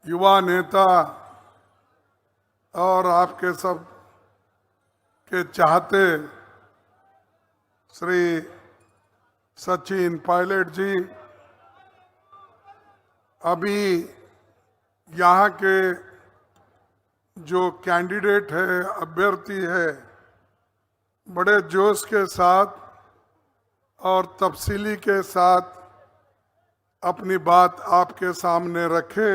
युवा नेता और आपके सब के चाहते श्री सचिन पायलट जी अभी यहाँ के जो कैंडिडेट है, अभ्यर्थी है, बड़े जोश के साथ और तफसीली के साथ अपनी बात आपके सामने रखे।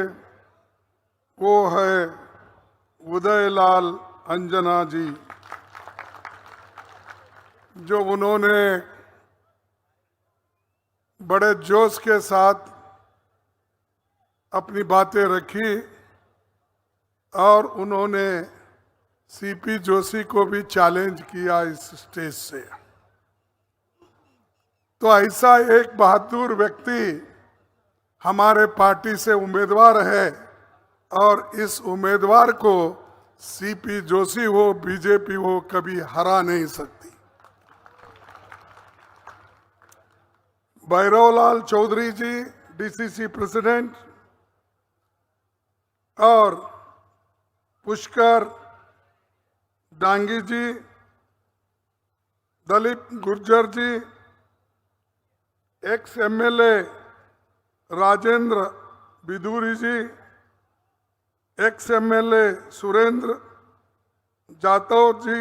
वो है उदयलाल अंजना जी, जो उन्होंने बड़े जोश के साथ अपनी बातें रखी और उन्होंने सीपी जोशी को भी चैलेंज किया इस स्टेज से। तो ऐसा एक बहादुर व्यक्ति हमारे पार्टी से उम्मीदवार है और इस उम्मीदवार को सीपी जोशी हो, बीजेपी हो, कभी हरा नहीं सकती। भैरवलाल चौधरी जी, डीसीसी प्रेसिडेंट, और Pushkar Dangi ji, Dalip Gurjar ji, ex MLA Rajendra Bidhuri ji, ex MLA Surendra Jatav ji,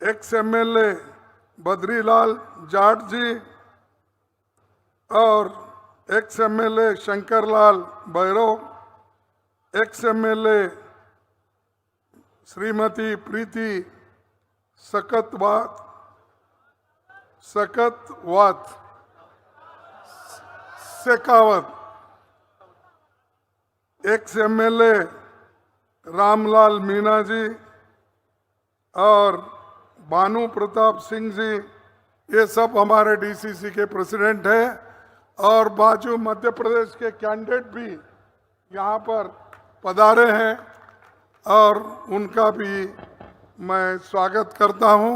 ex MLA Badrilal Jat ji और ex MLA Shankarlal Bhairav, ex MLA Shrimati Preeti Saktawat Shekhawat, ex MLA Ramlal Meena ji और भानु प्रताप सिंह जी, ये सब हमारे डीसीसी के प्रेसिडेंट हैं। और बाजू मध्य प्रदेश के कैंडिडेट भी यहाँ पर पधारे हैं और उनका भी मैं स्वागत करता हूँ।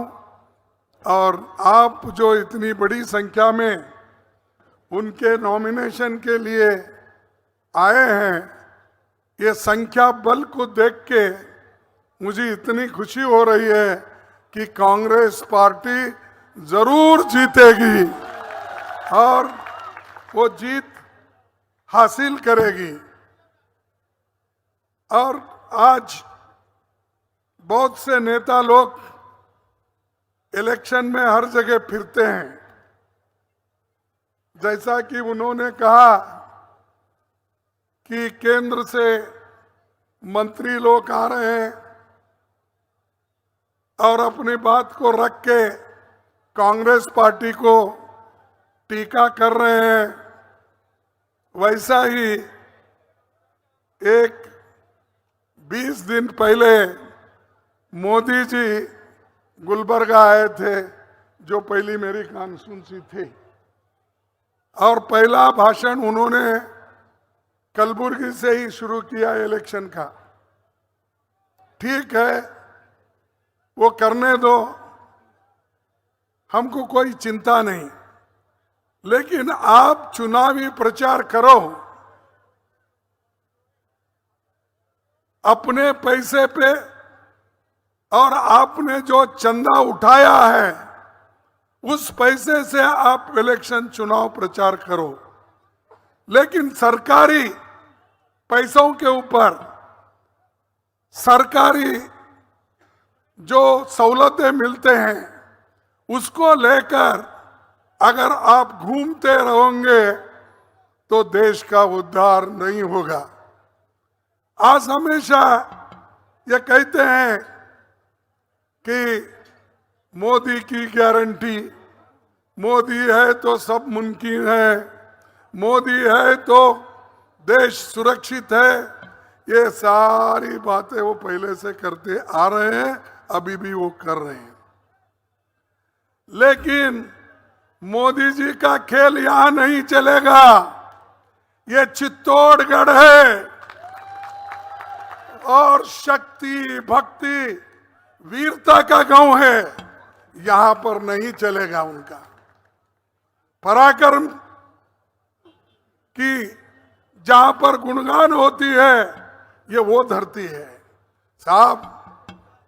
और आप जो इतनी बड़ी संख्या में उनके नॉमिनेशन के लिए आए हैं, ये संख्या बल को देख के मुझे इतनी खुशी हो रही है कि कांग्रेस पार्टी जरूर जीतेगी और वो जीत हासिल करेगी। और आज बहुत से नेता लोग इलेक्शन में हर जगह फिरते हैं, जैसा कि उन्होंने कहा कि केंद्र से मंत्री लोग आ रहे हैं और अपनी बात को रख के कांग्रेस पार्टी को टीका कर रहे हैं। वैसा ही एक 20 दिन पहले मोदी जी गुलबर्गा आए थे, जो पहली मेरी कॉन्स्टिट्यूंसी थी, और पहला भाषण उन्होंने कलबुर्गी से ही शुरू किया इलेक्शन का। ठीक है, वो करने दो, हमको कोई चिंता नहीं, लेकिन आप चुनावी प्रचार करो, अपने पैसे पे, और आपने जो चंदा उठाया है उस पैसे से आप इलेक्शन चुनाव प्रचार करो। लेकिन सरकारी पैसों के ऊपर सरकारी जो सहूलतें मिलते हैं उसको लेकर अगर आप घूमते रहोगे तो देश का उद्धार नहीं होगा। आज हमेशा ये कहते हैं कि मोदी की गारंटी, मोदी है तो सब मुमकिन है, मोदी है तो देश सुरक्षित है। ये सारी बातें वो पहले से करते आ रहे हैं, अभी भी वो कर रहे हैं। लेकिन मोदी जी का खेल यहां नहीं चलेगा। ये चित्तौड़गढ़ है और शक्ति, भक्ति, वीरता का गांव है, यहां पर नहीं चलेगा उनका। पराक्रम की जहां पर गुणगान होती है, ये वो धरती है। साहब,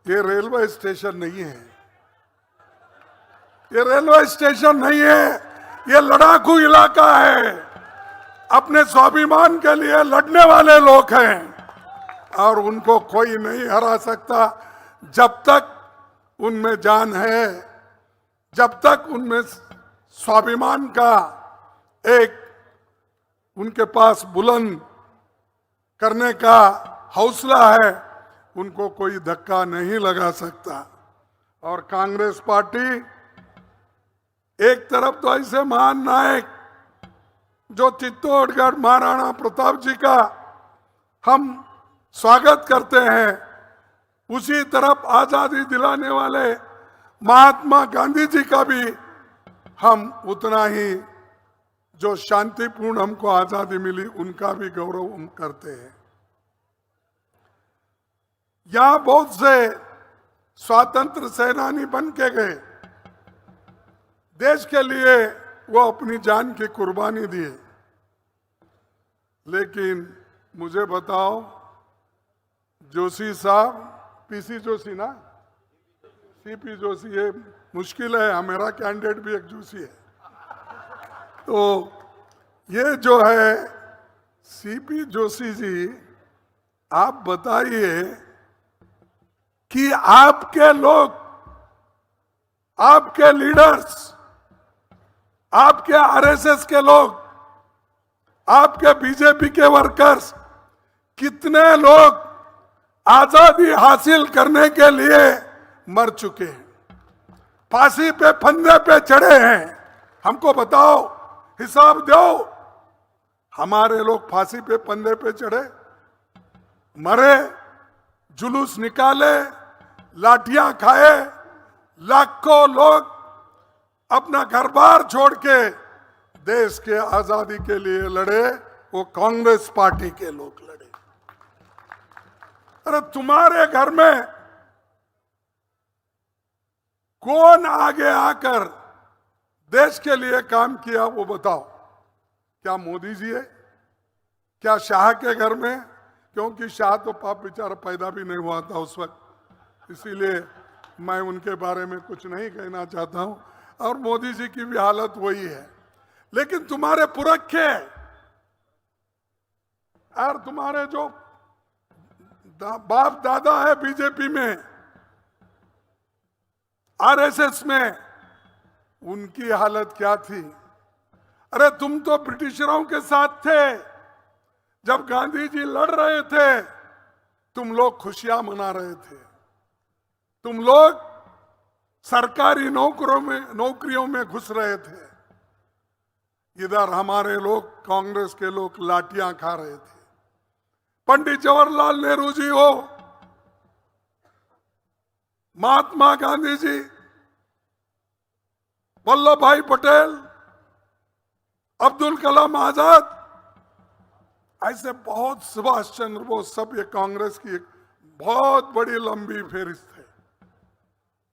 ये रेलवे स्टेशन नहीं है, ये रेलवे स्टेशन नहीं है, ये लड़ाकू इलाका है। अपने स्वाभिमान के लिए लड़ने वाले लोग हैं और उनको कोई नहीं हरा सकता। जब तक उनमें जान है, जब तक उनमें स्वाभिमान का एक उनके पास बुलंद करने का हौसला है, उनको कोई धक्का नहीं लगा सकता। और कांग्रेस पार्टी एक तरफ तो ऐसे महान नायक जो चित्तौड़गढ़ महाराणा प्रताप जी का हम स्वागत करते हैं, उसी तरफ आजादी दिलाने वाले महात्मा गांधी जी का भी हम उतना ही, जो शांतिपूर्ण हमको आजादी मिली, उनका भी गौरव हम करते हैं। यहां बहुत से स्वातंत्र सेनानी बन के गए, देश के लिए वो अपनी जान की कुर्बानी दिए। लेकिन मुझे बताओ, जोशी साहब, पीसी जोशी ना, सीपी जोशी, ये मुश्किल है, मेरा कैंडिडेट भी एक जोशी है। तो ये जो है सीपी जोशी जी, आप बताइए कि आपके लोग, आपके लीडर्स, आपके आरएसएस के लोग, आपके बीजेपी के वर्कर्स, कितने लोग आजादी हासिल करने के लिए मर चुके हैं, फांसी पे फंदे पे चढ़े हैं। हमको बताओ, हिसाब दो। हमारे लोग फांसी पे फंदे पे चढ़े, मरे, जुलूस निकाले, लाठियां खाए, लाखों लोग अपना घर बार छोड़ के देश के आजादी के लिए लड़े। वो कांग्रेस पार्टी के लोग लड़े। अरे तुम्हारे घर में कौन आगे आकर देश के लिए काम किया, वो बताओ। क्या मोदी जी है? क्या शाह के घर में? क्योंकि शाह तो पाप बेचारा पैदा भी नहीं हुआ था उस वक्त, इसीलिए मैं उनके बारे में कुछ नहीं कहना चाहता हूं। और मोदी जी की भी हालत वही है। लेकिन तुम्हारे पुरखे और तुम्हारे जो बाप दादा है बीजेपी में, आरएसएस में, उनकी हालत क्या थी? अरे तुम तो ब्रिटिशरों के साथ थे। जब गांधी जी लड़ रहे थे, तुम लोग खुशियां मना रहे थे। तुम लोग सरकारी नौकरियों में घुस रहे थे। इधर हमारे लोग, कांग्रेस के लोग लाठियां खा रहे थे। पंडित जवाहरलाल नेहरू जी हो, महात्मा गांधी जी, वल्लभ भाई पटेल, अब्दुल कलाम आजाद, ऐसे बहुत, सुभाष चंद्र बोस, सब ये कांग्रेस की एक बहुत बड़ी लंबी फेहरिस्त है।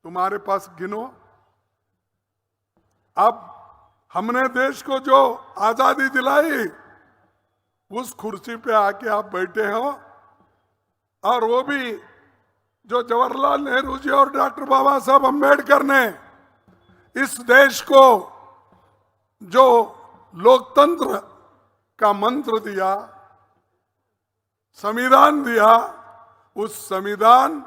तुम्हारे पास गिनो। अब हमने देश को जो आजादी दिलाई, उस कुर्सी पे आके आप बैठे हो, और वो भी जो जवाहरलाल नेहरू जी और डॉक्टर बाबा साहब अम्बेडकर ने इस देश को जो लोकतंत्र का मंत्र दिया, संविधान दिया, उस संविधान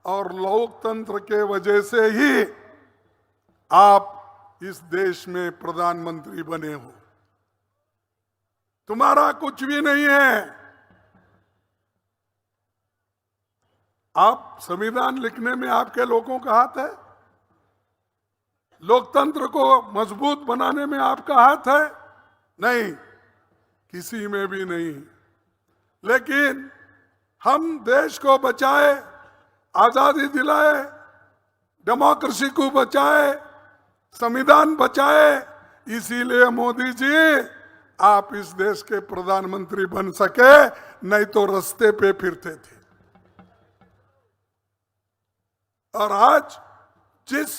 और लोकतंत्र के वजह से ही आप इस देश में प्रधानमंत्री बने हो। तुम्हारा कुछ भी नहीं है। आप संविधान लिखने में आपके लोगों का हाथ है, लोकतंत्र को मजबूत बनाने में आपका हाथ है? नहीं, किसी में भी नहीं। लेकिन हम देश को बचाए, आजादी दिलाए, डेमोक्रेसी को बचाए, संविधान बचाए, इसीलिए मोदी जी आप इस देश के प्रधानमंत्री बन सके, नहीं तो रास्ते पे फिरते थे। और आज जिस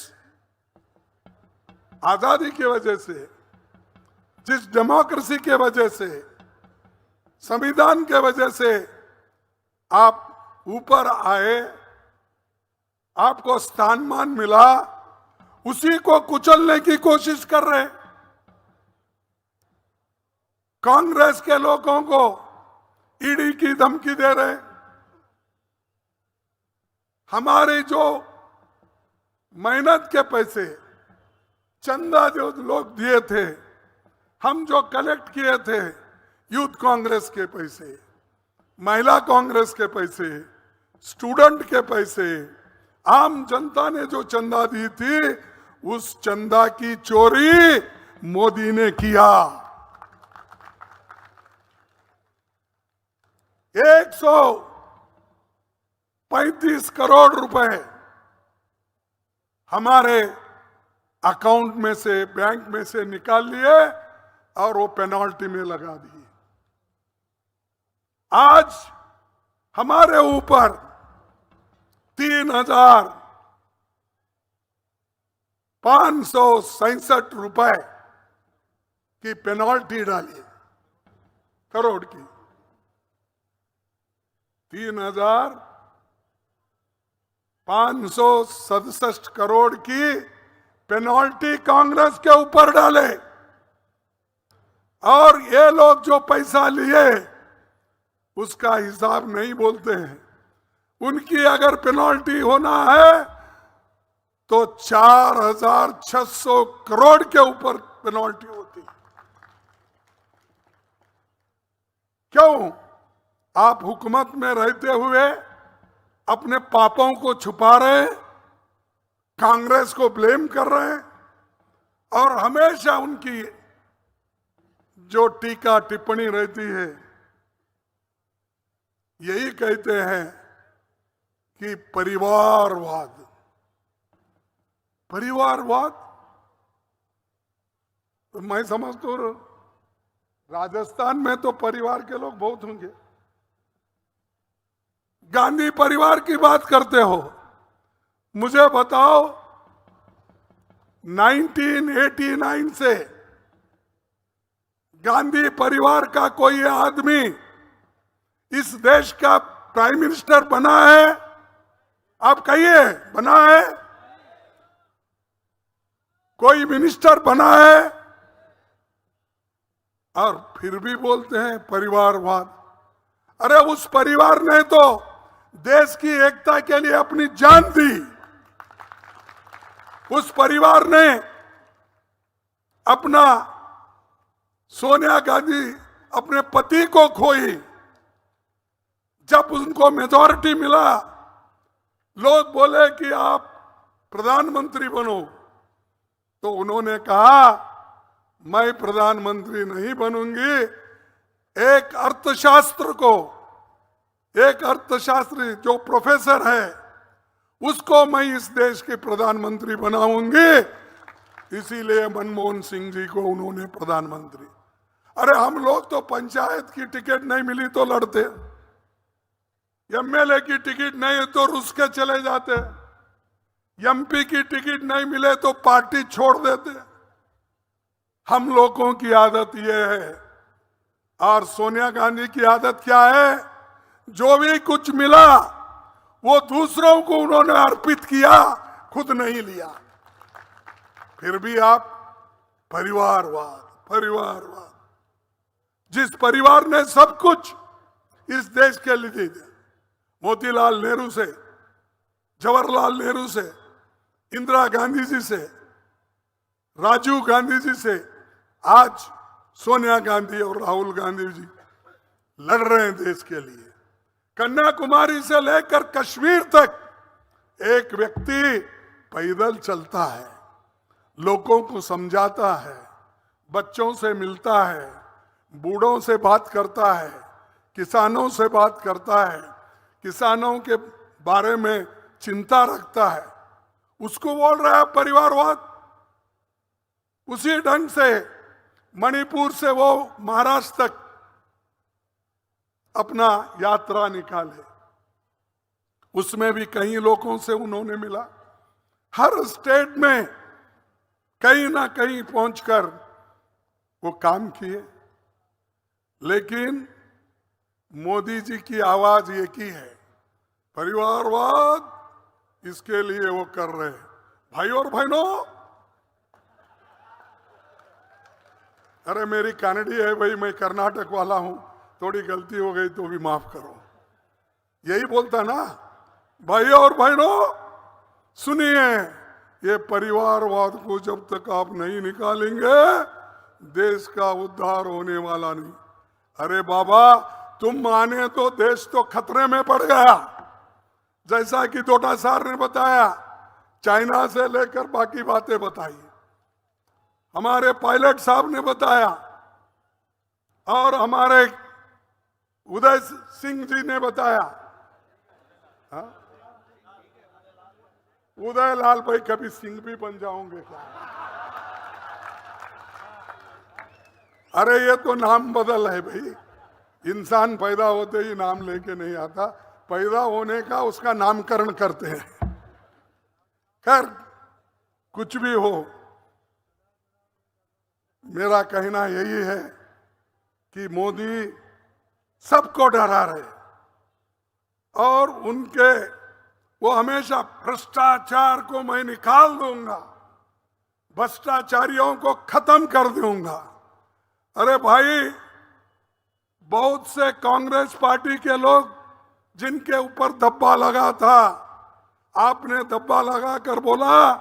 आजादी की वजह से, जिस डेमोक्रेसी के वजह से संविधान के वजह से आप ऊपर आए, आपको स्थान मान मिला, उसी को कुचलने की कोशिश कर रहे। कांग्रेस के लोगों को ईडी की धमकी दे रहे। हमारे जो मेहनत के पैसे, चंदा जो लोग दिए थे, हम जो कलेक्ट किए थे, यूथ कांग्रेस के पैसे, महिला कांग्रेस के पैसे, स्टूडेंट के पैसे, आम जनता ने जो चंदा दी थी, उस चंदा की चोरी मोदी ने किया। 135 करोड़ रुपए हमारे अकाउंट में से, बैंक में से निकाल लिए और वो पेनाल्टी में लगा दिए। आज हमारे ऊपर 3,567 रुपए की पेनाल्टी डाली, करोड़ की। 3,567 करोड़ की पेनाल्टी कांग्रेस के ऊपर डाले। और ये लोग जो पैसा लिए उसका हिसाब नहीं बोलते हैं। उनकी अगर पेनाल्टी होना है तो 4,600 करोड़ के ऊपर पेनाल्टी होती। क्यों? आप हुकूमत में रहते हुए अपने पापों को छुपा रहे, कांग्रेस को ब्लेम कर रहे हैं और हमेशा उनकी जो टीका टिप्पणी रहती है, यही कहते हैं कि परिवारवाद। परिवारवाद तो मैं समझता हूं राजस्थान में तो परिवार के लोग बहुत होंगे। गांधी परिवार की बात करते हो, मुझे बताओ 1989 से गांधी परिवार का कोई आदमी इस देश का प्राइम मिनिस्टर बना है? आप कहिए, बना है? कोई मिनिस्टर बना है? और फिर भी बोलते हैं परिवारवाद। अरे उस परिवार ने तो देश की एकता के लिए अपनी जान दी। उस परिवार ने अपना सोनिया गांधी अपने पति को खोई। जब उनको मेजॉरिटी मिला, लोग बोले कि आप प्रधानमंत्री बनो, तो उन्होंने कहा मैं प्रधानमंत्री नहीं बनूंगी। एक अर्थशास्त्री जो प्रोफेसर है, उसको मैं इस देश के प्रधानमंत्री बनाऊंगी। इसीलिए मनमोहन सिंह जी को उन्होंने प्रधानमंत्री। अरे हम लोग तो पंचायत की टिकट नहीं मिली तो लड़ते, एमएलए की टिकट नहीं तो रुस के चले जाते, एमपी की टिकट नहीं मिले तो पार्टी छोड़ देते। हम लोगों की आदत यह है। और सोनिया गांधी की आदत क्या है? जो भी कुछ मिला वो दूसरों को उन्होंने अर्पित किया, खुद नहीं लिया। फिर भी आप परिवारवाद। जिस परिवार ने सब कुछ इस देश के लिए दिया, मोतीलाल नेहरू से, जवाहरलाल नेहरू से, इंदिरा गांधी जी से, राजीव गांधी जी से, आज सोनिया गांधी और राहुल गांधी जी लड़ रहे हैं देश के लिए। कन्याकुमारी से लेकर कश्मीर तक एक व्यक्ति पैदल चलता है, लोगों को समझाता है, बच्चों से मिलता है, बूढ़ों से बात करता है, किसानों से बात करता है, किसानों के बारे में चिंता रखता है। उसको बोल रहा है परिवारवाद। उसी ढंग से मणिपुर से वो महाराष्ट्र तक अपना यात्रा निकाले, उसमें भी कई लोगों से उन्होंने मिला। हर स्टेट में कहीं ना कहीं पहुंचकर वो काम किए। लेकिन मोदी जी की आवाज एक ही है, परिवारवाद, इसके लिए वो कर रहे हैं। भाई और बहनों, अरे मेरी कानड़ी है भाई, मैं कर्नाटक वाला हूं, थोड़ी गलती हो गई तो भी माफ करो। यही बोलता ना, भाई और बहनों सुनिए, ये परिवारवाद को जब तक आप नहीं निकालेंगे देश का उद्धार होने वाला नहीं। अरे बाबा, तुम माने तो देश तो खतरे में पड़ गया, जैसा कि डोटा सार ने बताया, चाइना से लेकर बाकी बातें बताई, हमारे पायलट साहब ने बताया, और हमारे उदय सिंह जी ने बताया। हा? उदय लाल भाई कभी सिंह भी बन जाओगे क्या? अरे ये तो नाम बदल है भाई, इंसान पैदा होते ही नाम लेके नहीं आता, पैदा होने का उसका नामकरण करते हैं। खैर कुछ भी हो, मेरा कहना यही है कि मोदी सबको डरा रहे, और उनके वो हमेशा भ्रष्टाचार को मैं निकाल दूंगा, भ्रष्टाचारियों को खत्म कर दूंगा। अरे भाई, बहुत से कांग्रेस पार्टी के लोग जिनके ऊपर धब्बा लगा था, आपने धब्बा लगाकर बोला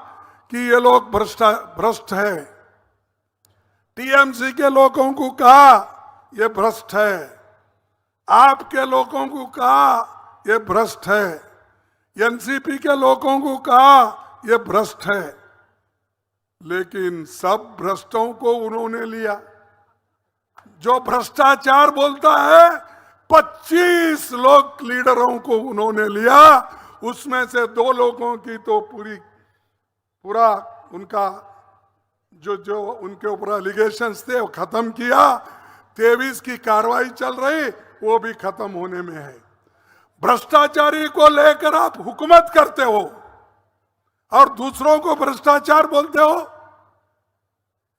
कि ये लोग भ्रष्ट है। टीएमसी के लोगों को कहा ये भ्रष्ट है, आपके लोगों को कहा ये भ्रष्ट है, एनसीपी के लोगों को कहा ये भ्रष्ट है, लेकिन सब भ्रष्टों को उन्होंने लिया। जो भ्रष्टाचार बोलता है 25 लोग लीडरों को उन्होंने लिया, उसमें से 2 लोगों की तो पूरा उनका जो उनके ऊपर एलिगेशंस थे वो खत्म किया। 23 की कार्रवाई चल रही, वो भी खत्म होने में है। भ्रष्टाचारी को लेकर आप हुकूमत करते हो और दूसरों को भ्रष्टाचार बोलते हो।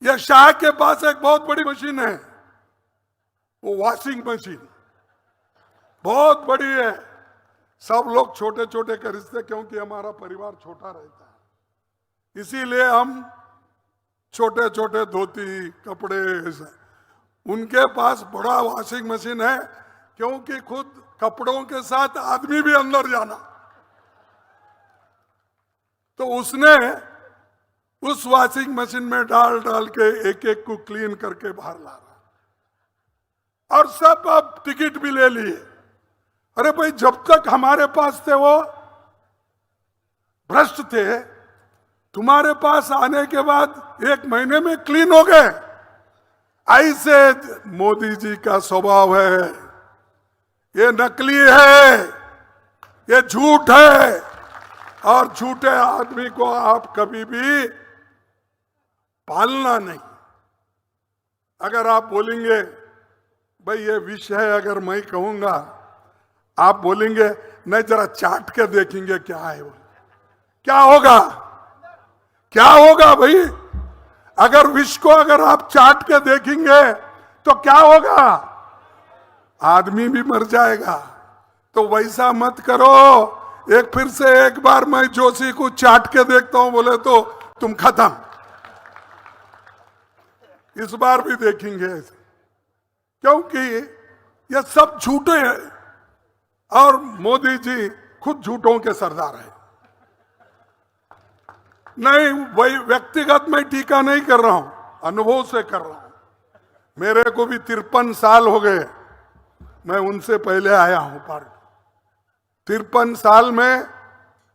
यह शाह के पास एक बहुत बड़ी मशीन है, वो वॉशिंग मशीन बहुत बड़ी है। सब लोग छोटे छोटे खरीदते, क्योंकि हमारा परिवार छोटा रहता है, इसीलिए हम छोटे छोटे धोती कपड़े, उनके पास बड़ा वॉशिंग मशीन है, क्योंकि खुद कपड़ों के साथ आदमी भी अंदर जाना। तो उसने उस वॉशिंग मशीन में डाल डाल के एक एक को क्लीन करके बाहर ला रहा, और सब अब टिकट भी ले लिए। अरे भाई, जब तक हमारे पास थे वो भ्रष्ट थे, तुम्हारे पास आने के बाद 1 महीने में क्लीन हो गए। ऐसे मोदी जी का स्वभाव है, ये नकली है, ये झूठ है, और झूठे आदमी को आप कभी भी पालना नहीं। अगर आप बोलेंगे भाई ये विष है, अगर मैं कहूंगा, आप बोलेंगे नहीं जरा चाट के देखेंगे क्या है वो, क्या होगा? क्या होगा भाई? अगर विष को अगर आप चाट के देखेंगे तो क्या होगा? आदमी भी मर जाएगा। तो वैसा मत करो। फिर से एक बार मैं जोशी को चाट के देखता हूं बोले तो तुम खत्म। इस बार भी देखेंगे ऐसे, क्योंकि ये सब झूठे हैं, और मोदी जी खुद झूठों के सरदार है। नहीं, वही व्यक्तिगत मैं टीका नहीं कर रहा हूं, अनुभव से कर रहा हूं। मेरे को भी 53 साल हो गए, मैं उनसे पहले आया हूं पार्टी। 53 साल में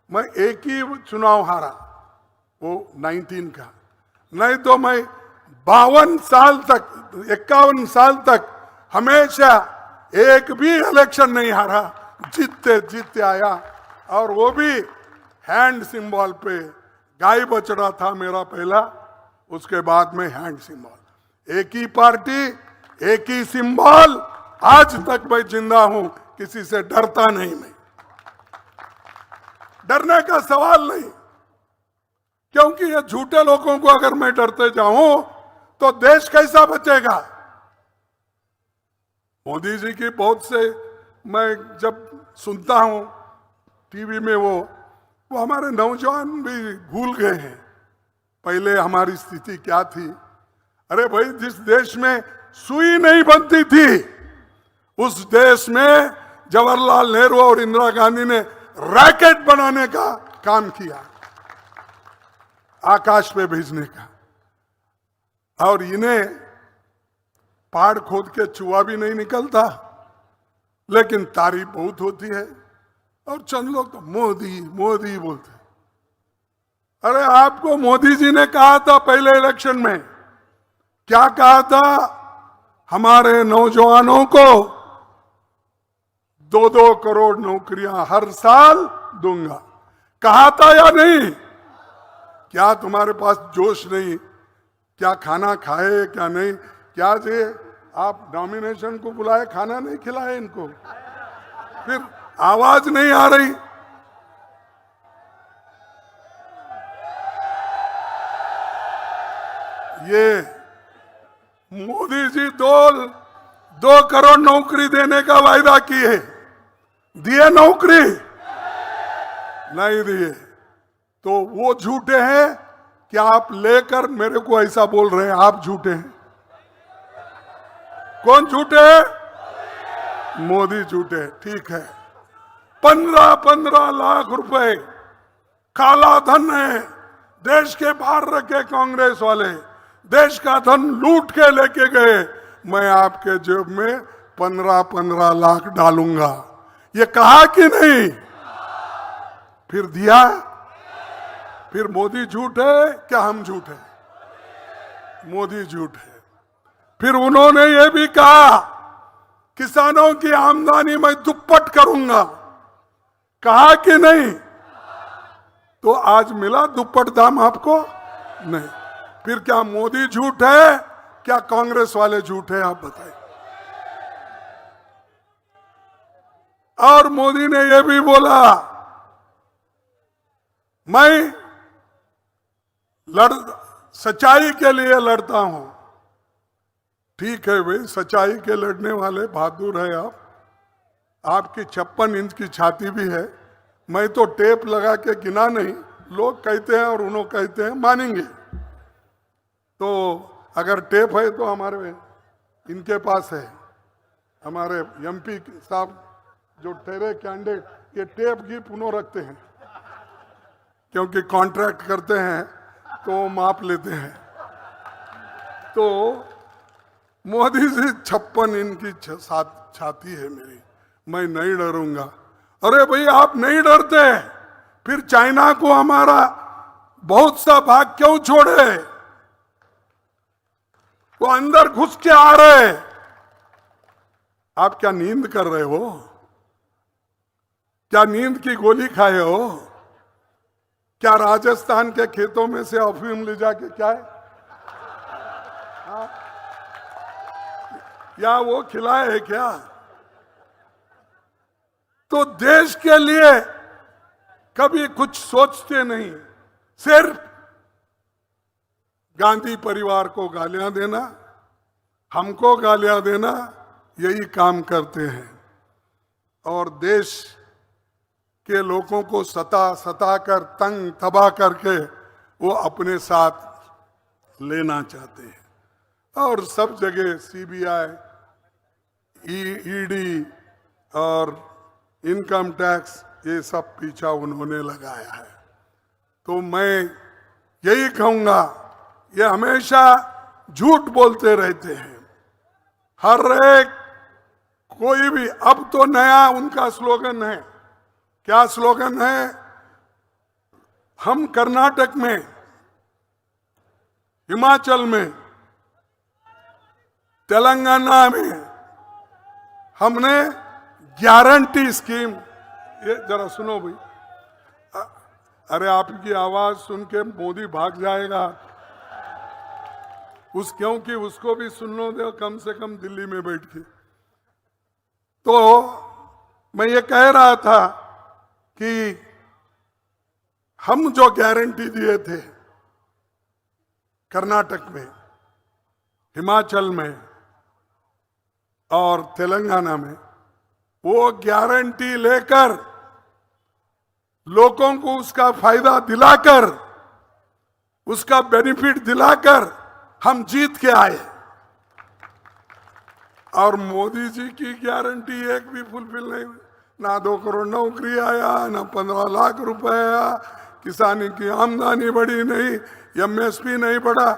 मैं एक ही चुनाव हारा, वो 19 का। नहीं तो मैं 52 साल तक, 51 साल तक हमेशा एक भी इलेक्शन नहीं हारा, जीतते जीतते आया। और वो भी हैंड सिंबल पे, गाय बछड़ा था मेरा पहला, उसके बाद में हैंड सिंबल। एक ही पार्टी, एक ही सिंबल, आज तक मैं जिंदा हूं, किसी से डरता नहीं। मैं डरने का सवाल नहीं, क्योंकि ये झूठे लोगों को अगर मैं डरते जाऊं तो देश कैसा बचेगा? मोदी जी की बहुत से मैं जब सुनता हूं टीवी में वो हमारे नौजवान भी भूल गए हैं पहले हमारी स्थिति क्या थी। अरे भाई, जिस देश में सुई नहीं बनती थी उस देश में जवाहरलाल नेहरू और इंदिरा गांधी ने रैकेट बनाने का काम किया, आकाश पे भेजने का। और इन्हें पहाड़ खोद के चूहा भी नहीं निकलता, लेकिन तारीफ बहुत होती है और चंद लोग तो मोदी मोदी बोलते। अरे आपको मोदी जी ने कहा था पहले इलेक्शन में, क्या कहा था? हमारे नौजवानों को 2-2 करोड़ नौकरियां हर साल दूंगा। कहा था या नहीं? क्या तुम्हारे पास जोश नहीं? क्या खाना खाए क्या नहीं? क्या जी आप नॉमिनेशन को बुलाए, खाना नहीं खिलाए इनको? फिर आवाज नहीं आ रही। ये मोदी जी 2 करोड़ नौकरी देने का वायदा किए, दिए नौकरी? नहीं दिए। तो वो झूठे हैं कि आप लेकर मेरे को ऐसा बोल रहे हैं आप झूठे हैं? कौन झूठे है? मोदी झूठे। ठीक है, 15-15 लाख रुपए काला धन है, देश के बाहर रखे कांग्रेस वाले, देश का धन लूट के लेके गए। मैं आपके जेब में 15-15 लाख डालूंगा, ये कहा कि नहीं? फिर दिया? फिर मोदी झूठ है क्या हम झूठ है? मोदी झूठ है। फिर उन्होंने ये भी कहा किसानों की आमदनी मैं दुप्पट करूंगा, कहा कि नहीं? तो आज मिला दुप्पट दाम आपको? नहीं। फिर क्या मोदी झूठ है क्या कांग्रेस वाले झूठ है? आप बताइए। और मोदी ने यह भी बोला मैं सच्चाई के लिए लड़ता हूं। ठीक है भाई, सच्चाई के लड़ने वाले बहादुर है आप। आपकी 56 इंच की छाती भी है। मैं तो टेप लगा के गिना नहीं, लोग कहते हैं और उन्होंने कहते हैं, मानेंगे। तो अगर टेप है तो हमारे इनके पास है, हमारे एमपी साहब जो ठहरे कैंडिडेट, ये टेप की पुनः रखते हैं क्योंकि कॉन्ट्रैक्ट करते हैं तो माप लेते हैं। तो मोदी जी 56 इंच की छाती है मेरी, मैं नहीं डरूंगा। अरे भाई, आप नहीं डरते फिर चाइना को हमारा बहुत सा भाग क्यों छोड़े? वो अंदर घुस के आ रहे। आप क्या नींद कर रहे हो? क्या नींद की गोली खाए हो? क्या राजस्थान के खेतों में से अफीम ले जाके क्या है? या वो खिलाए है क्या? तो देश के लिए कभी कुछ सोचते नहीं, सिर्फ गांधी परिवार को गालियां देना, हमको गालियां देना, यही काम करते हैं। और देश के लोगों को सता कर तंग तबाह करके वो अपने साथ लेना चाहते हैं। और सब जगह सीबीआई, ईडी और इनकम टैक्स, ये सब पीछा उन्होंने लगाया है। तो मैं यही कहूंगा, ये हमेशा झूठ बोलते रहते हैं। हर एक कोई भी, अब तो नया उनका स्लोगन है। क्या स्लोगन है? हम कर्नाटक में, हिमाचल में, तेलंगाना में हमने गारंटी स्कीम, ये जरा सुनो भाई। अरे आपकी आवाज सुन के मोदी भाग जाएगा, क्योंकि उसको भी सुनने दो कम से कम दिल्ली में बैठ के। तो मैं ये कह रहा था कि हम जो गारंटी दिए थे कर्नाटक में, हिमाचल में और तेलंगाना में, वो गारंटी लेकर लोगों को उसका फायदा दिलाकर, उसका बेनिफिट दिलाकर हम जीत के आए। और मोदी जी की गारंटी एक भी फुलफिल नहीं हुई। ना 2 करोड़ नौकरी आया, ना 15 लाख रुपए आया, किसानी की आमदनी बढ़ी नहीं, एमएसपी नहीं बढ़ा।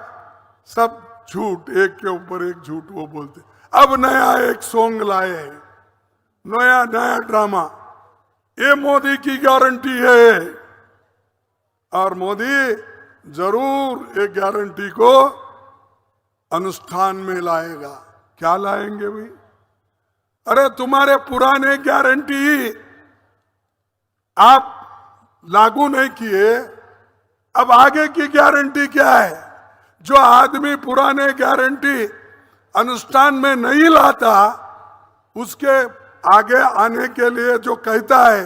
सब झूठ, एक के ऊपर एक झूठ वो बोलते। अब नया एक सॉन्ग लाए हैं, नया ड्रामा। ये मोदी की गारंटी है और मोदी जरूर एक गारंटी को अनुष्ठान में लाएगा। क्या लाएंगे भाई? अरे तुम्हारे पुराने गारंटी आप लागू नहीं किए, अब आगे की गारंटी क्या है? जो आदमी पुराने गारंटी अनुष्ठान में नहीं लाता, उसके आगे आने के लिए जो कहता है,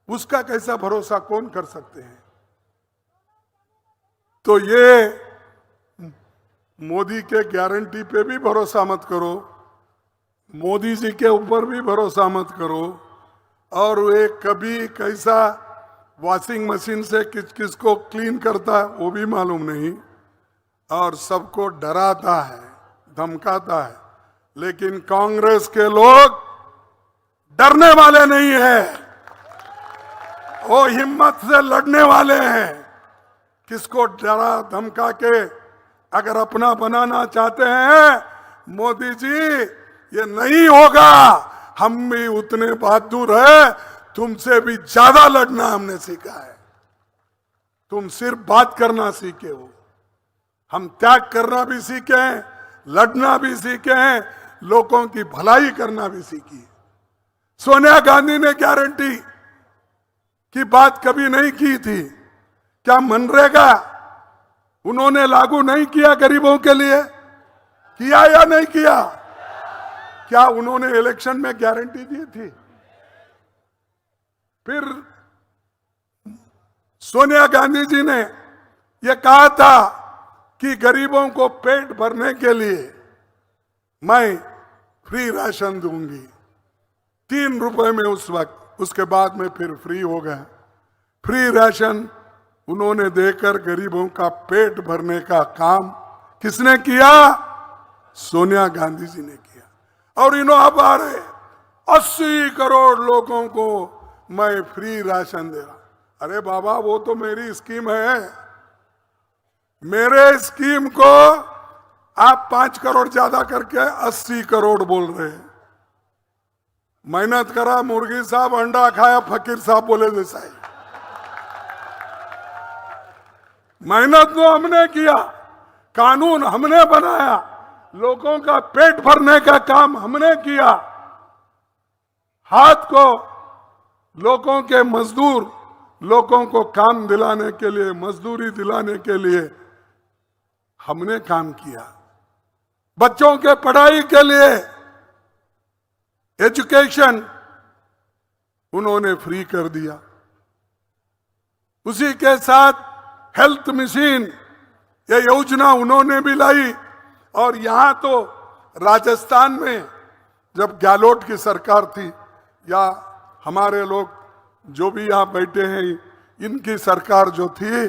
उसका कैसा भरोसा कौन कर सकते हैं? तो ये मोदी के गारंटी पे भी भरोसा मत करो, मोदी जी के ऊपर भी भरोसा मत करो। और वे कभी कैसा वॉशिंग मशीन से किस किस को क्लीन करता है वो भी मालूम नहीं, और सबको डराता है, धमकाता है। लेकिन कांग्रेस के लोग डरने वाले नहीं है, वो हिम्मत से लड़ने वाले हैं। किसको डरा धमका के अगर अपना बनाना चाहते हैं, मोदी जी ये नहीं होगा। हम भी उतने बहादुर है, तुमसे भी ज्यादा लड़ना हमने सीखा है। तुम सिर्फ बात करना सीखे हो, हम त्याग करना भी सीखे हैं, लड़ना भी सीखे हैं, लोगों की भलाई करना भी सीखी। सोनिया गांधी ने गारंटी की बात कभी नहीं की थी। क्या मनरेगा उन्होंने लागू नहीं किया गरीबों के लिए? किया या नहीं किया? क्या उन्होंने इलेक्शन में गारंटी दी थी? फिर सोनिया गांधी जी ने यह कहा था कि गरीबों को पेट भरने के लिए मैं फ्री राशन दूंगी, 3 रुपए में उस वक्त, उसके बाद में फिर फ्री हो गया। फ्री राशन उन्होंने देकर गरीबों का पेट भरने का काम किसने किया? सोनिया गांधी जी ने किया। और इन्होंने अब आ रहे 80 करोड़ लोगों को मैं फ्री राशन दे रहा। अरे बाबा, वो तो मेरी स्कीम है। मेरे स्कीम को आप 5 करोड़ ज्यादा करके 80 करोड़ बोल रहे हैं। मेहनत करा मुर्गी साहब, अंडा खाया फकीर साहब बोले जैसा ही। मेहनत तो हमने किया, कानून हमने बनाया, लोगों का पेट भरने का काम हमने किया। हाथ को लोगों के मजदूर, लोगों को काम दिलाने के लिए, मजदूरी दिलाने के लिए हमने काम किया। बच्चों के पढ़ाई के लिए एजुकेशन उन्होंने फ्री कर दिया। उसी के साथ हेल्थ मिशन, ये योजना उन्होंने भी लाई। और यहां तो राजस्थान में जब गहलोत की सरकार थी, या हमारे लोग जो भी यहां बैठे हैं, इनकी सरकार जो थी,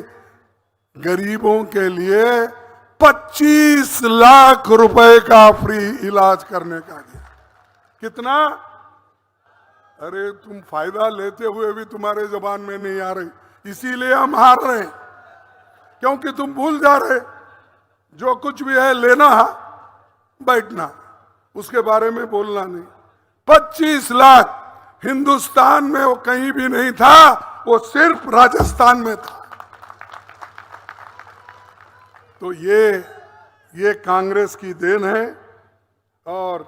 गरीबों के लिए 25 लाख रुपए का फ्री इलाज करने का दिया। कितना? अरे तुम फायदा लेते हुए भी तुम्हारे जबान में नहीं आ रही, इसीलिए हम हार रहे हैं, क्योंकि तुम भूल जा रहे। जो कुछ भी है लेना, बैठना, उसके बारे में बोलना नहीं। 25 लाख हिंदुस्तान में वो कहीं भी नहीं था, वो सिर्फ राजस्थान में था। तो ये कांग्रेस की देन है। और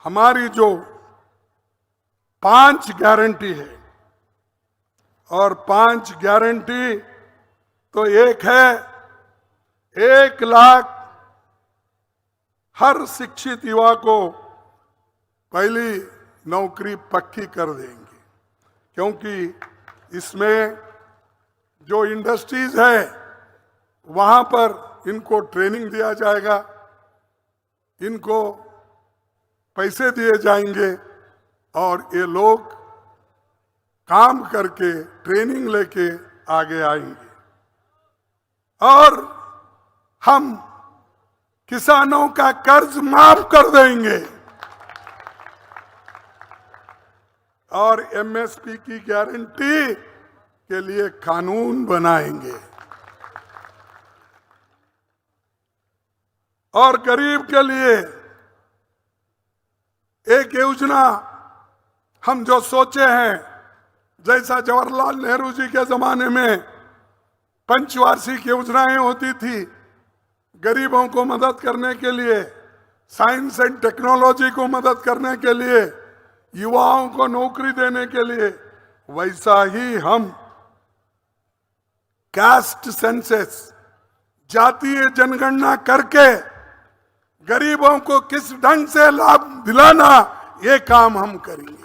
हमारी जो 5 गारंटी है, और 5 गारंटी तो एक है, 1 लाख हर शिक्षित युवा को पहली नौकरी पक्की कर देंगे। क्योंकि इसमें जो इंडस्ट्रीज है वहां पर इनको ट्रेनिंग दिया जाएगा, इनको पैसे दिए जाएंगे, और ये लोग काम करके ट्रेनिंग लेके आगे आएंगे और हम किसानों का कर्ज माफ कर देंगे और एमएसपी की गारंटी के लिए कानून बनाएंगे और गरीब के लिए एक योजना हम जो सोचे हैं, जैसा जवाहरलाल नेहरू जी के जमाने में पंचवार्षिक योजनाएं होती थी गरीबों को मदद करने के लिए, साइंस एंड टेक्नोलॉजी को मदद करने के लिए, युवाओं को नौकरी देने के लिए, वैसा ही हम कास्ट सेंसस जातीय जनगणना करके गरीबों को किस ढंग से लाभ दिलाना, ये काम हम करेंगे।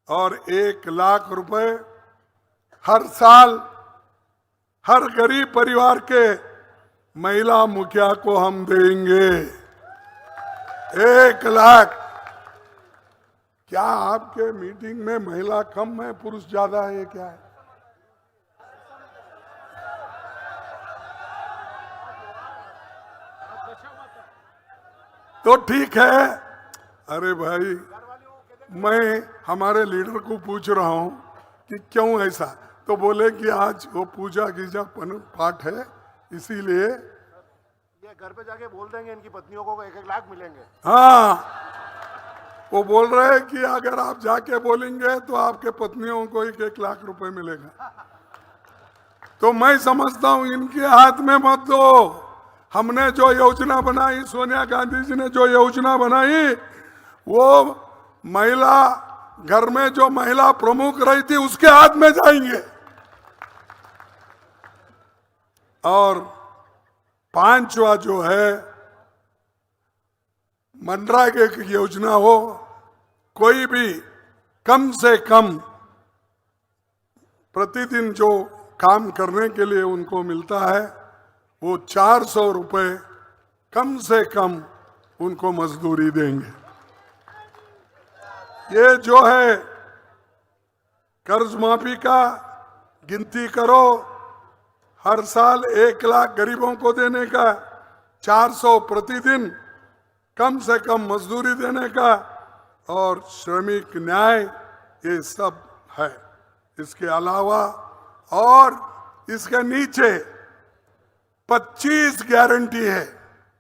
और 1 लाख रुपए हर साल हर गरीब परिवार के महिला मुखिया को हम देंगे। 1 लाख। क्या आपके मीटिंग में महिला कम है, पुरुष ज्यादा है, क्या है? तो ठीक है। अरे भाई, मैं हमारे लीडर को पूछ रहा हूं कि क्यों ऐसा, तो बोले कि आज वो पूजा गीजा पाठ है, इसीलिए ये घर पे जाके बोल देंगे इनकी पत्नियों को 1-1 लाख मिलेंगे। हाँ, वो बोल रहे हैं कि अगर आप जाके बोलेंगे तो आपके पत्नियों को 1-1 लाख रुपए मिलेगा। तो मैं समझता हूं इनके हाथ में मत दो। हमने जो योजना बनाई, सोनिया गांधी जी ने जो योजना बनाई, वो महिला घर में जो महिला प्रमुख रही थी उसके हाथ में जाएंगे। और 5वां जो है मनरेगा की योजना हो, कोई भी कम से कम प्रतिदिन जो काम करने के लिए उनको मिलता है वो 400 रुपए कम से कम उनको मजदूरी देंगे। ये जो है कर्ज माफी का गिनती करो, हर साल 1 लाख गरीबों को देने का, 400 प्रतिदिन कम से कम मजदूरी देने का, और श्रमिक न्याय, ये सब है। इसके अलावा और इसके नीचे 25 गारंटी है,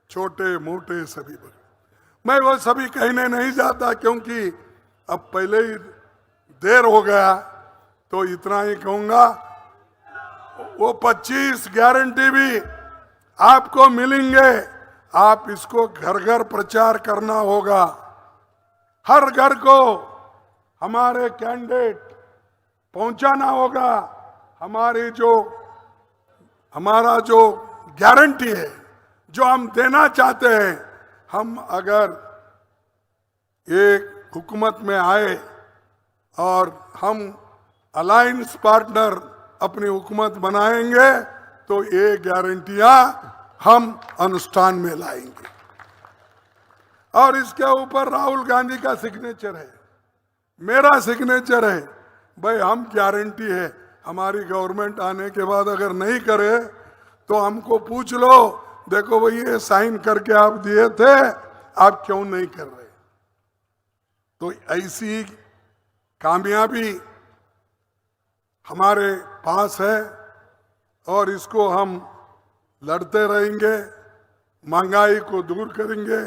छोटे मोटे सभी पर। मैं वो सभी कहने नहीं जाता क्योंकि अब पहले ही देर हो गया, तो इतना ही कहूंगा। वो 25 गारंटी भी आपको मिलेंगे। आप इसको घर घर प्रचार करना होगा। हर घर को हमारे कैंडिडेट पहुंचाना होगा। हमारा जो गारंटी है, जो हम देना चाहते हैं, हम अगर एक हुकूमत में आए और हम अलायंस पार्टनर अपनी हुकूमत बनाएंगे तो ये गारंटियां हम अनुष्ठान में लाएंगे। और इसके ऊपर राहुल गांधी का सिग्नेचर है, मेरा सिग्नेचर है। भाई, हम गारंटी है, हमारी गवर्नमेंट आने के बाद अगर नहीं करे तो हमको पूछ लो, देखो भाई ये साइन करके आप दिए थे, आप क्यों नहीं कर रहे? तो ऐसी कामयाबी हमारे पास है और इसको हम लड़ते रहेंगे। महंगाई को दूर करेंगे,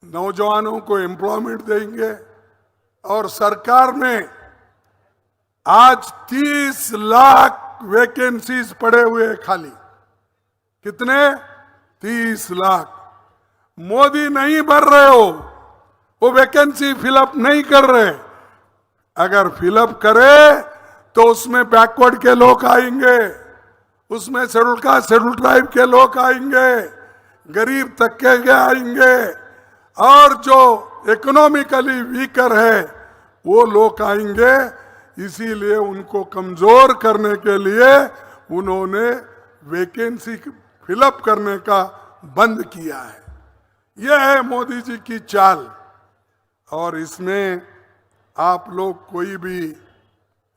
नौजवानों को एम्प्लॉयमेंट देंगे। और सरकार में आज 30 लाख वैकेंसीज पड़े हुए खाली। कितने? 30 लाख। मोदी नहीं भर रहे हो, वो वैकेंसी फिलअप नहीं कर रहे। अगर फिलअप करे तो उसमें बैकवर्ड के लोग आएंगे, उसमें शेड्यूल कास्ट शेड्यूल ट्राइब के लोग आएंगे, गरीब तबके के आएंगे, और जो इकोनॉमिकली वीकर है वो लोग आएंगे। इसीलिए उनको कमजोर करने के लिए उन्होंने वैकेंसी फिलअप करने का बंद किया है। यह है मोदी जी की चाल। और इसमें आप लोग कोई भी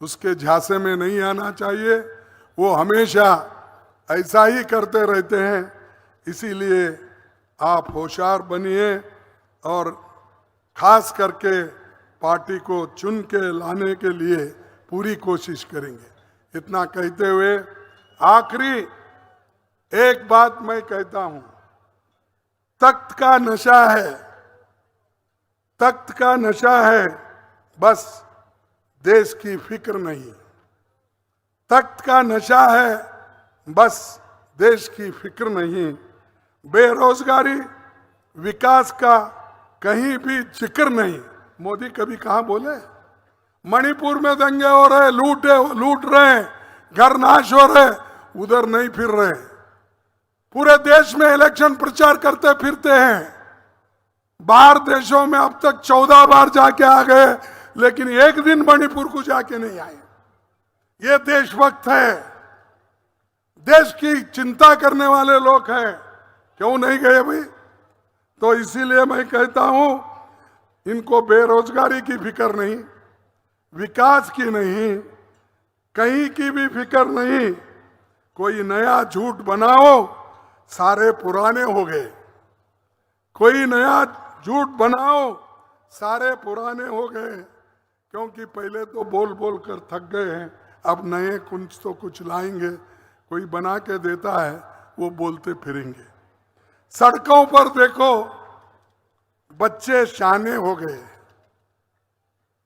उसके झांसे में नहीं आना चाहिए। वो हमेशा ऐसा ही करते रहते हैं, इसीलिए आप होशियार बनिए और खास करके पार्टी को चुन के लाने के लिए पूरी कोशिश करेंगे। इतना कहते हुए आखिरी एक बात मैं कहता हूं, तख्त का नशा है, तख्त का नशा है, बस देश की फिक्र नहीं। तख्त का नशा है, बस देश की फिक्र नहीं। बेरोजगारी, विकास का कहीं भी जिक्र नहीं। मोदी कभी कहाँ बोले? मणिपुर में दंगे हो रहे, लूट रहे, घर नाश हो रहे, उधर नहीं फिर रहे। पूरे देश में इलेक्शन प्रचार करते फिरते हैं। बाहर देशों में अब तक 14 बार जाके आ गए, लेकिन एक दिन मणिपुर को जाके नहीं आए। ये देशभक्त है, देश की चिंता करने वाले लोग हैं, क्यों नहीं गए भाई? तो इसीलिए मैं कहता हूं, इनको बेरोजगारी की फिक्र नहीं, विकास की नहीं, कहीं की भी फिक्र नहीं। कोई नया झूठ बनाओ, सारे पुराने हो गए। कोई नया झूठ बनाओ, सारे पुराने हो गए। क्योंकि पहले तो बोल बोल कर थक गए हैं, अब नए कुछ लाएंगे। कोई बना के देता है, वो बोलते फिरेंगे। सड़कों पर देखो, बच्चे शाने हो गए।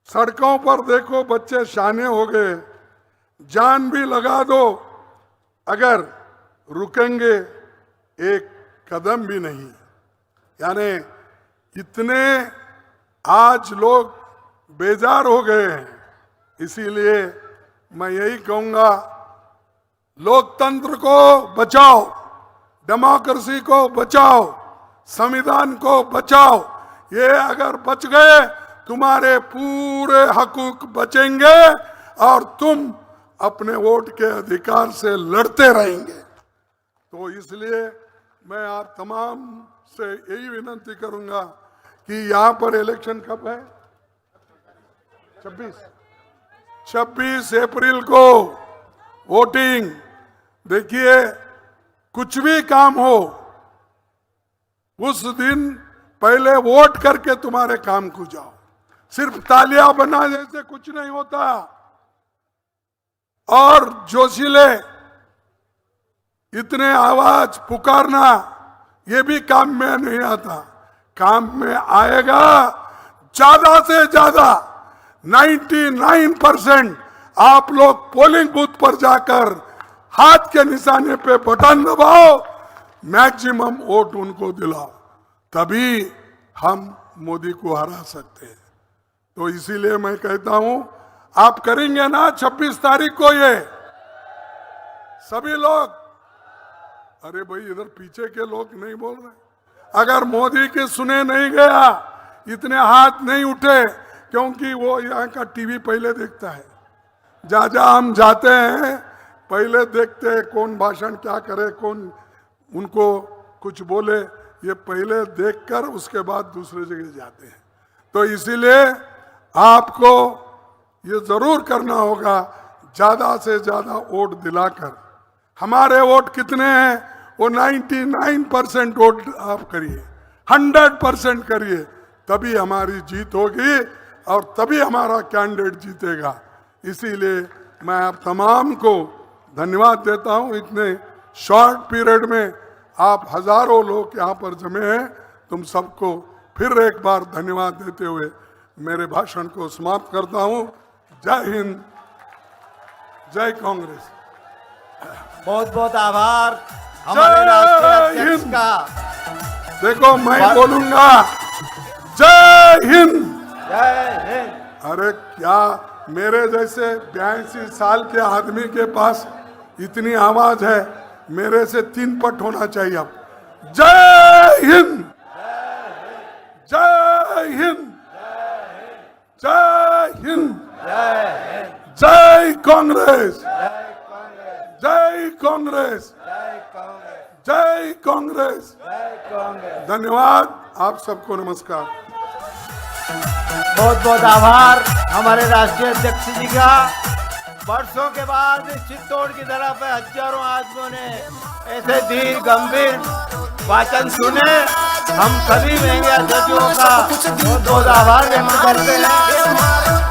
सड़कों पर देखो, बच्चे शाने हो गए। जान भी लगा दो, अगर रुकेंगे एक कदम भी नहीं। यानी इतने आज लोग बेजार हो गए हैं। इसीलिए मैं यही कहूंगा, लोकतंत्र को बचाओ, डेमोक्रेसी को बचाओ, संविधान को बचाओ। ये अगर बच गए, तुम्हारे पूरे हकूक बचेंगे और तुम अपने वोट के अधिकार से लड़ते रहेंगे। तो इसलिए मैं आप तमाम से यही विनती करूंगा कि यहां पर इलेक्शन कब है? 26 अप्रैल को वोटिंग। देखिए, कुछ भी काम हो, उस दिन पहले वोट करके तुम्हारे काम को जाओ। सिर्फ तालियां बनाने से कुछ नहीं होता। और जोशीले इतने आवाज पुकारना, ये भी काम में नहीं आता। काम में आएगा ज्यादा से ज्यादा 99% आप लोग पोलिंग बूथ पर जाकर हाथ के निशाने पे बटन दबाओ, मैक्सिमम वोट उनको दिलाओ, तभी हम मोदी को हरा सकते हैं। तो इसीलिए मैं कहता हूं, आप करेंगे ना 26 तारीख को ये सभी लोग? अरे भाई, इधर पीछे के लोग नहीं बोल रहे। अगर मोदी के सुने नहीं गया, इतने हाथ नहीं उठे, क्योंकि वो यहाँ का टीवी पहले देखता है। जहाँ हम जाते हैं, पहले देखते हैं कौन भाषण क्या करे, कौन उनको कुछ बोले, ये पहले देखकर उसके बाद दूसरे जगह जाते हैं। तो इसीलिए आपको ये जरूर करना होगा, ज्यादा से ज्यादा वोट दिलाकर। हमारे वोट कितने हैं? वो 99% वोट आप करिए, 100% करिए, तभी हमारी जीत होगी और तभी हमारा कैंडिडेट जीतेगा। इसीलिए मैं आप तमाम को धन्यवाद देता हूं। इतने शॉर्ट पीरियड में आप हजारों लोग यहाँ पर जमे हैं। तुम सबको फिर एक बार धन्यवाद देते हुए मेरे भाषण को समाप्त करता हूं। जय हिंद, जय कांग्रेस। बहुत बहुत आभार हमारे राष्ट्रीय अध्यक्ष का। देखो, मैं बोलूंगा जय हिंद। जय हिंद। अरे क्या मेरे जैसे 82 साल के आदमी के पास इतनी आवाज है, मेरे से 3 पट होना चाहिए। अब जय हिंद, जय हिंद, जय हिंद, जय कांग्रेस, जय कांग्रेस, जय कांग्रेस। धन्यवाद। आप सबको नमस्कार। बहुत बहुत आभार हमारे राष्ट्रीय अध्यक्ष जी का। वर्षों के बाद चित्तौड़ की तरफ हजारों आदमियों ने ऐसे धीर गंभीर वाचन सुने। हम सभी महंगे अतिथियों का बहुत बहुत आभार व्यक्त करते हैं।